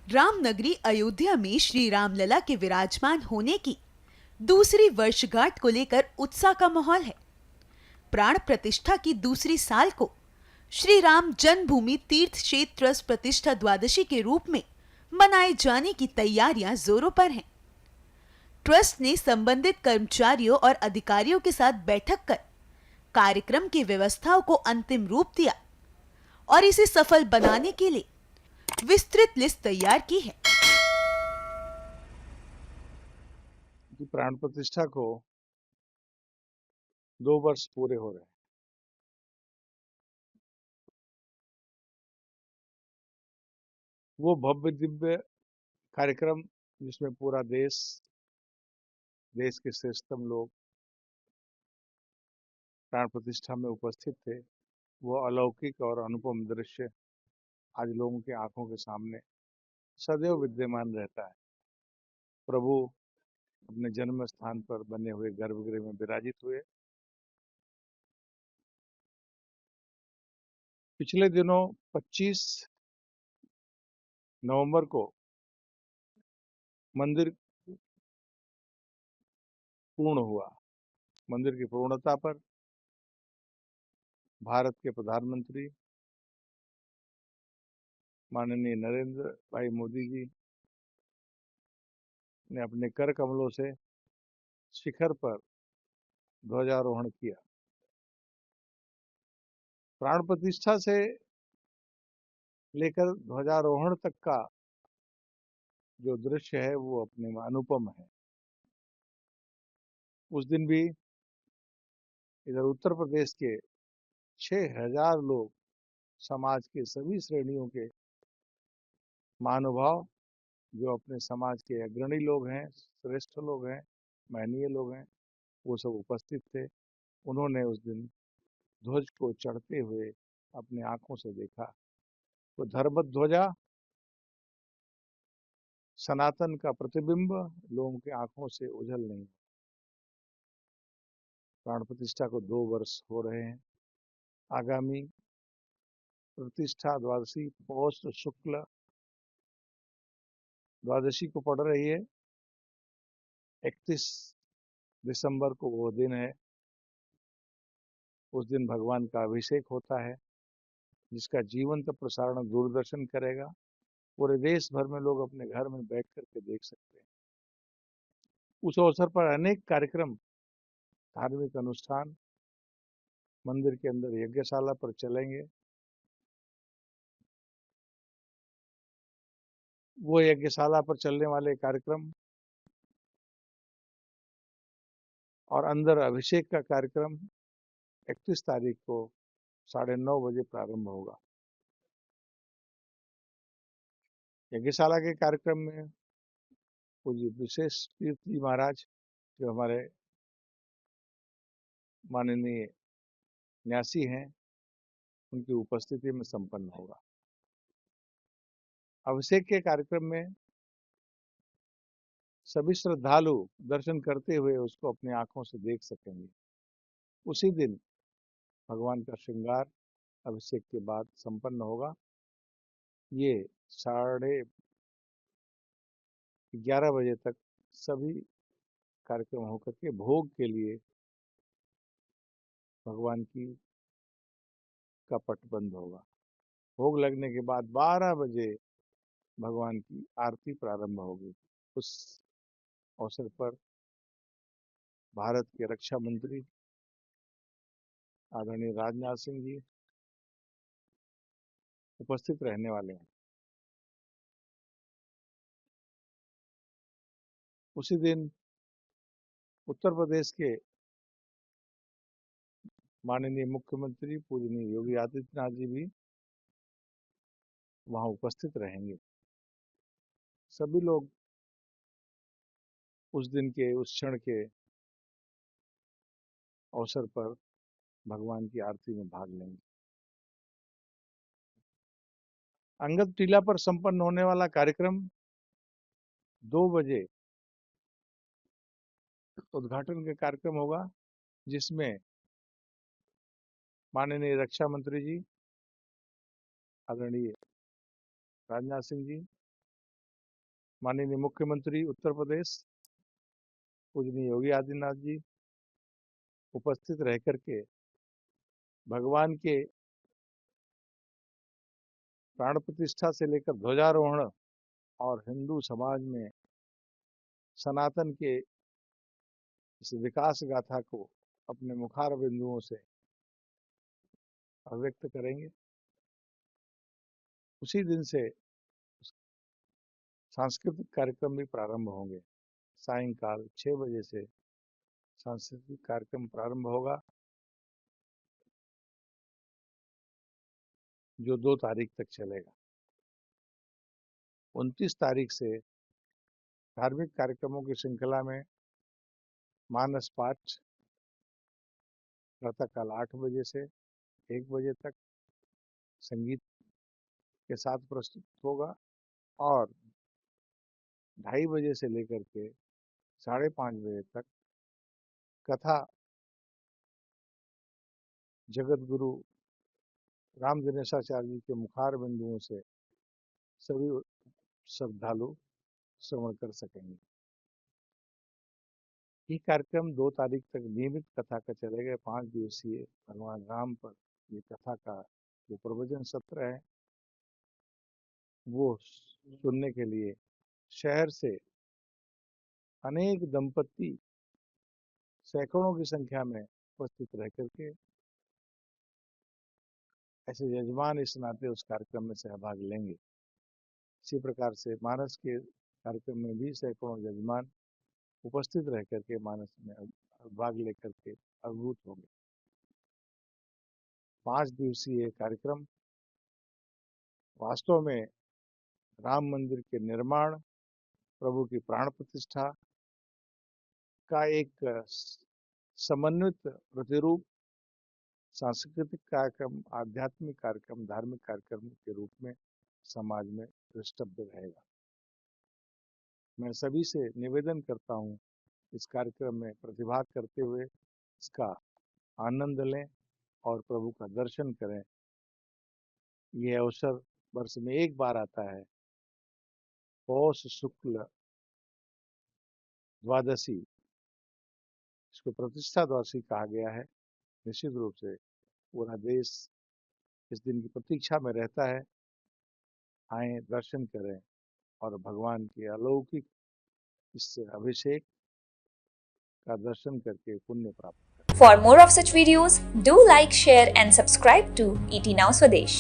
रामनगरी अयोध्या में श्री रामलला के विराजमान होने की दूसरी वर्षगांठ को लेकर उत्साह का माहौल है। प्राण प्रतिष्ठा की दूसरी साल को श्री राम जन्मभूमि तीर्थ क्षेत्र ट्रस्ट प्रतिष्ठा द्वादशी के रूप में मनाए जाने की तैयारियां जोरों पर हैं। ट्रस्ट ने संबंधित कर्मचारियों और अधिकारियों के साथ बैठक कर कार्यक्रम की व्यवस्थाओं को अंतिम रूप दिया और इसे सफल बनाने के लिए विस्तृत लिस्ट तैयार की है। प्राण प्रतिष्ठा को 2 वर्ष पूरे हो रहे हैं। वो भव्य दिव्य कार्यक्रम जिसमें पूरा देश के श्रेष्ठतम लोग प्राण प्रतिष्ठा में उपस्थित थे, वो अलौकिक और अनुपम दृश्य आज लोगों की आंखों के सामने सदैव विद्यमान रहता है। प्रभु अपने जन्म स्थान पर बने हुए गर्भगृह में विराजित हुए। पिछले दिनों 25 नवंबर को मंदिर पूर्ण हुआ। मंदिर की पूर्णता पर भारत के प्रधानमंत्री माननीय नरेंद्र भाई मोदी जी ने अपने कर कमलों से शिखर पर ध्वजारोहण किया। प्राण प्रतिष्ठा से लेकर ध्वजारोहण तक का जो दृश्य है वो अपने में अनुपम है। उस दिन भी इधर उत्तर प्रदेश के 6000 लोग, समाज के सभी श्रेणियों के महानुभाव, जो अपने समाज के अग्रणी लोग हैं, श्रेष्ठ लोग हैं, महनीय लोग हैं, वो सब उपस्थित थे। उन्होंने उस दिन ध्वज को चढ़ते हुए अपनी आंखों से देखा। तो धर्म ध्वजा सनातन का प्रतिबिंब लोगों की आंखों से ओझल नहीं। प्राण प्रतिष्ठा को 2 वर्ष हो रहे हैं। आगामी प्रतिष्ठा द्वादशी पौष शुक्ल द्वादशी को पड़ रही है। 31 दिसंबर को वो दिन है। उस दिन भगवान का अभिषेक होता है, जिसका जीवंत प्रसारण दूरदर्शन करेगा। पूरे देश भर में लोग अपने घर में बैठ करके देख सकते हैं। उस अवसर पर अनेक कार्यक्रम, धार्मिक अनुष्ठान मंदिर के अंदर यज्ञशाला पर चलेंगे। वो यज्ञशाला पर चलने वाले कार्यक्रम और अंदर अभिषेक का कार्यक्रम 31 तारीख को 9:30 बजे प्रारंभ होगा। यज्ञशाला के कार्यक्रम में पूज्य विशेष तीर्थ जी महाराज, जो हमारे माननीय न्यासी हैं, उनकी उपस्थिति में संपन्न होगा। अभिषेक के कार्यक्रम में सभी श्रद्धालु दर्शन करते हुए उसको अपनी आंखों से देख सकेंगे। उसी दिन भगवान का श्रृंगार अभिषेक के बाद संपन्न होगा। ये 11:30 बजे तक सभी कार्यक्रम होकर के भोग के लिए भगवान की का पट बंद होगा। भोग लगने के बाद 12 बजे भगवान की आरती प्रारंभ होगी। उस अवसर पर भारत के रक्षा मंत्री आदरणीय राजनाथ सिंह जी उपस्थित रहने वाले हैं। उसी दिन उत्तर प्रदेश के माननीय मुख्यमंत्री पूजनीय योगी आदित्यनाथ जी भी वहां उपस्थित रहेंगे। सभी लोग उस दिन के, उस क्षण के अवसर पर भगवान की आरती में भाग लेंगे। अंगद टीला पर संपन्न होने वाला कार्यक्रम 2 बजे उद्घाटन का कार्यक्रम होगा, जिसमें माननीय रक्षा मंत्री जी आदरणीय राजनाथ सिंह जी, माननीय मुख्यमंत्री उत्तर प्रदेश पूजनीय योगी आदित्यनाथ जी उपस्थित रह करके भगवान के प्राण प्रतिष्ठा से लेकर ध्वजारोहण और हिंदू समाज में सनातन के इस विकास गाथा को अपने मुखार बिंदुओं से अभिव्यक्त करेंगे। उसी दिन से सांस्कृतिक कार्यक्रम भी प्रारंभ होंगे। सायंकाल 6 बजे से सांस्कृतिक कार्यक्रम प्रारंभ होगा, जो 2 तारीख तक चलेगा। 29 तारीख से धार्मिक कार्यक्रमों की श्रृंखला में मानस पाठ प्रातःकाल 8 बजे से 1 बजे तक संगीत के साथ प्रस्तुत होगा और 2:30 बजे से लेकर के 5:30 बजे तक कथा जगत गुरु राम दिनेशाचार्य जी के मुखार बिंदुओं से सभी श्रद्धालु श्रवण कर सकेंगे। ये कार्यक्रम 2 तारीख तक नियमित कथा का चलेगा। 5 दिवसीय भगवान राम पर ये कथा का जो प्रवचन सत्र है वो सुनने के लिए शहर से अनेक दंपति सैकड़ों की संख्या में उपस्थित रह करके ऐसे यजमान इस नाते उस कार्यक्रम में सहभाग लेंगे। इसी प्रकार से मानस के कार्यक्रम में भी सैकड़ों यजमान उपस्थित रह करके मानस में भाग लेकर के अभिभूत होंगे। 5 दिवसीय कार्यक्रम वास्तव में राम मंदिर के निर्माण, प्रभु की प्राण प्रतिष्ठा का एक समन्वित प्रतिरूप, सांस्कृतिक कार्यक्रम, आध्यात्मिक कार्यक्रम, धार्मिक कार्यक्रम के रूप में समाज में दृष्टव्य रहेगा। मैं सभी से निवेदन करता हूं, इस कार्यक्रम में प्रतिभाग करते हुए इसका आनंद लें और प्रभु का दर्शन करें। ये अवसर वर्ष में एक बार आता है। पौष शुक्ल द्वादशी, इसको प्रतिष्ठा द्वादशी कहा गया है। निश्चित रूप से पूरा देश इस दिन की प्रतीक्षा में रहता है। आए, दर्शन करें और भगवान के अलौकिक इस अभिषेक का दर्शन करके पुण्य प्राप्त करें। For more of such videos, do like, share and subscribe to ET Now Swadesh.